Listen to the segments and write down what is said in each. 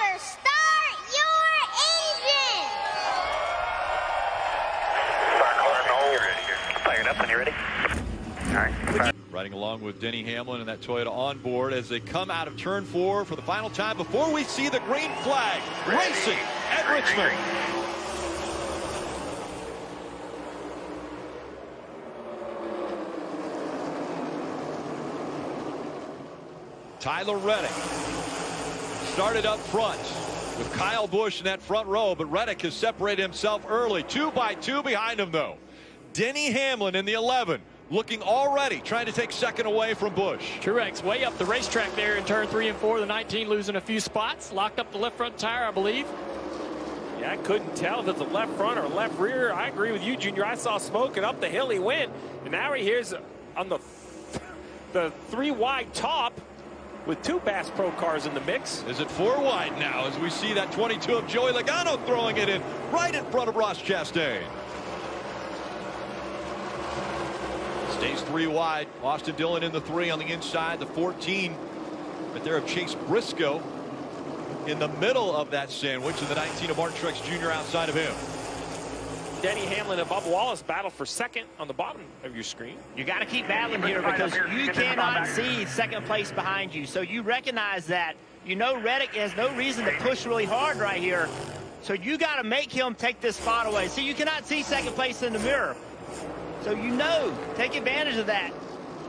driver, start your engine! Fired up when you're ready. All right. Riding along with Denny Hamlin and that Toyota on board as they come out of turn 4 for the final time before we see the green flag racing at Richmond. Tyler Reddick started up front with Kyle Busch in that front row, but Reddick has separated himself early. 2 by 2 behind him, though. Denny Hamlin in the 11, looking already, trying to take second away from Busch. Truex way up the racetrack there in turn 3 and 4. The 19 losing a few spots. Locked up the left front tire, I believe. Yeah, I couldn't tell if it's a left front or left rear. I agree with you, Junior. I saw smoke and up the hill he went. And now he here's on the 3 wide top with 2 Bass Pro cars in the mix. Is it 4 wide now as we see that 22 of Joey Logano throwing it in right in front of Ross Chastain. Stays 3 wide. Austin Dillon in the 3 on the inside. The 14 right there of Chase Briscoe in the middle of that sandwich, and the 19 of Martin Truex Jr. outside of him. Denny Hamlin and Bubba Wallace battle for second on the bottom of your screen. You got to keep battling here because you cannot see second place behind you. So you recognize that. You know Reddick has no reason to push really hard right here. So you got to make him take this spot away. So you cannot see second place in the mirror. So you know, take advantage of that.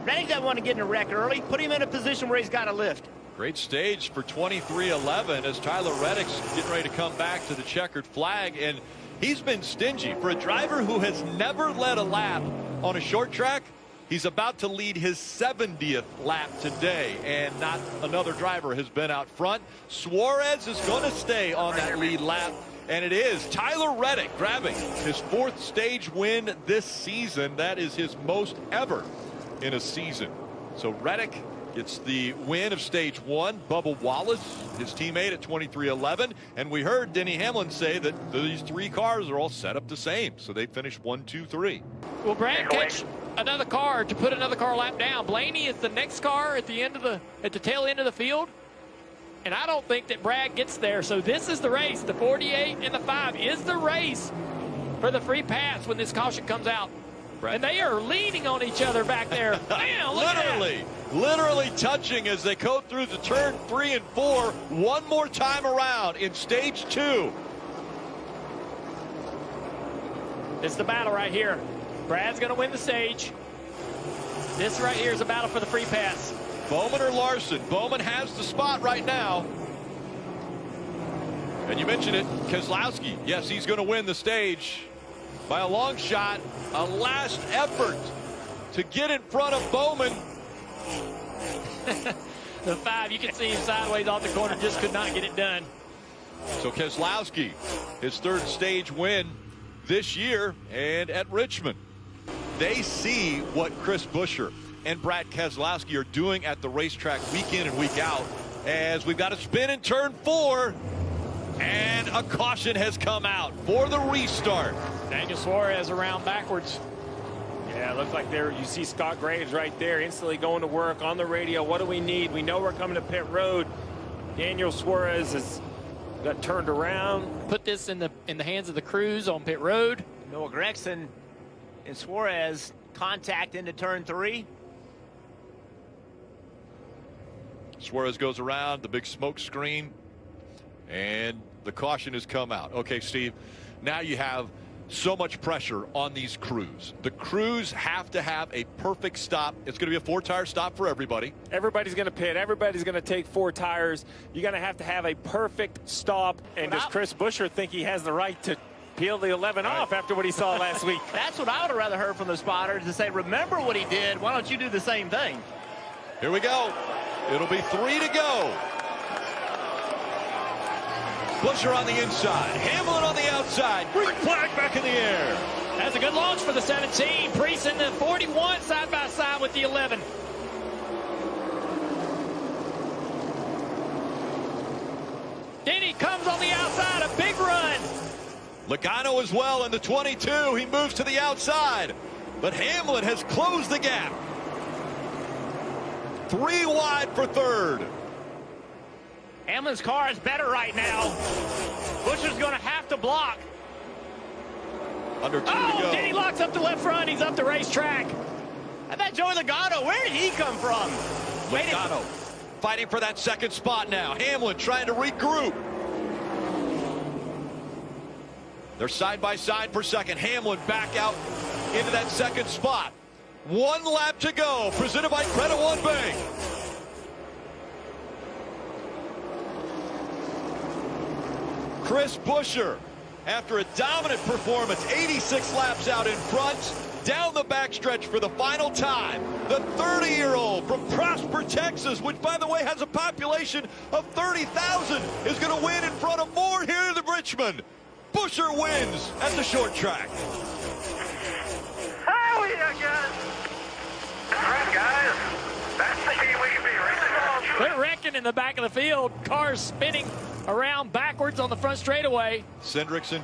Reddick doesn't want to get in a wreck early. Put him in a position where he's got to lift. Great stage for 23-11 as Tyler Reddick's getting ready to come back to the checkered flag, and he's been stingy. For a driver who has never led a lap on a short track, he's about to lead his 70th lap today, and not another driver has been out front. Suarez is going to stay on that lead lap, and it is Tyler Reddick grabbing his 4th stage win this season. That is his most ever in a season. So Reddick gets the win of stage 1. Bubba Wallace, his teammate at 23-11. And we heard Denny Hamlin say that these 3 cars are all set up the same. So they finished 1, 2, 3. Will Brad catch another car to put another car lap down? Blaney is the next car at the end of the tail end of the field. And I don't think that Brad gets there. So this is the race. The 48 and the 5 is the race for the free pass when this caution comes out. Brad. And they are leaning on each other back there. Man, look at that. Literally touching as they go through the turn 3 and 4 one more time around in stage 2. It's the battle right here. Brad's going to win the stage. This right here is a battle for the free pass. Bowman or Larson? Bowman has the spot right now. And you mentioned it, Keselowski. Yes, he's going to win the stage by a long shot. A last effort to get in front of Bowman. The 5, you can see him sideways off the corner, just could not get it done. So Keselowski, his 3rd stage win this year and at Richmond. They see what Chris Buescher and Brad Keselowski are doing at the racetrack week in and week out, as we've got a spin in turn 4, and a caution has come out for the restart. Daniel Suarez around backwards. Yeah, it looks like there you see Scott Graves right there instantly going to work on the radio. What do we need? We know we're coming to pit road. Daniel Suarez has got turned around. Put this in the hands of the crews on pit road. Noah Gragson and Suarez contact into turn 3. Suarez goes around the big smoke screen, and the caution has come out. Okay, Steve, now you have so much pressure on these crews. The crews have to have a perfect stop. It's going to be a 4-tire stop for everybody. Everybody's going to pit. Everybody's going to take 4 tires. You're going to have a perfect stop. And does Chris Buescher think he has the right to peel the 11 off after what he saw last week? That's what I would have rather heard from the spotters, to say, remember what he did. Why don't you do the same thing? Here we go. It'll be 3 to go. Buescher on the inside, Hamlin on the outside. Green flag back in the air. That's a good launch for the 17. Priest in the 41 side by side with the 11. Denny comes on the outside, a big run. Logano as well in the 22. He moves to the outside, but Hamlin has closed the gap. 3 wide for 3rd. Hamlin's car is better right now. Buescher's going to have to block. Under 2 to go. Denny locks up the left front. He's up the racetrack. I bet Joey Logano, where did he come from? Logano fighting for that second spot now. Hamlin trying to regroup. They're side by side for second. Hamlin back out into that second spot. 1 lap to go. Presented by Credit One Bank. Chris Buescher, after a dominant performance, 86 laps out in front, down the backstretch for the final time. The 30-year-old from Prosper, Texas, which, by the way, has a population of 30,000, is going to win in front of more here in Richmond. Buescher wins at the short track. Oh, yeah, guys. All right, guys. That's the team we can be racing. They're wrecking in the back of the field. Cars spinning around backwards on the front straightaway. Cindric's in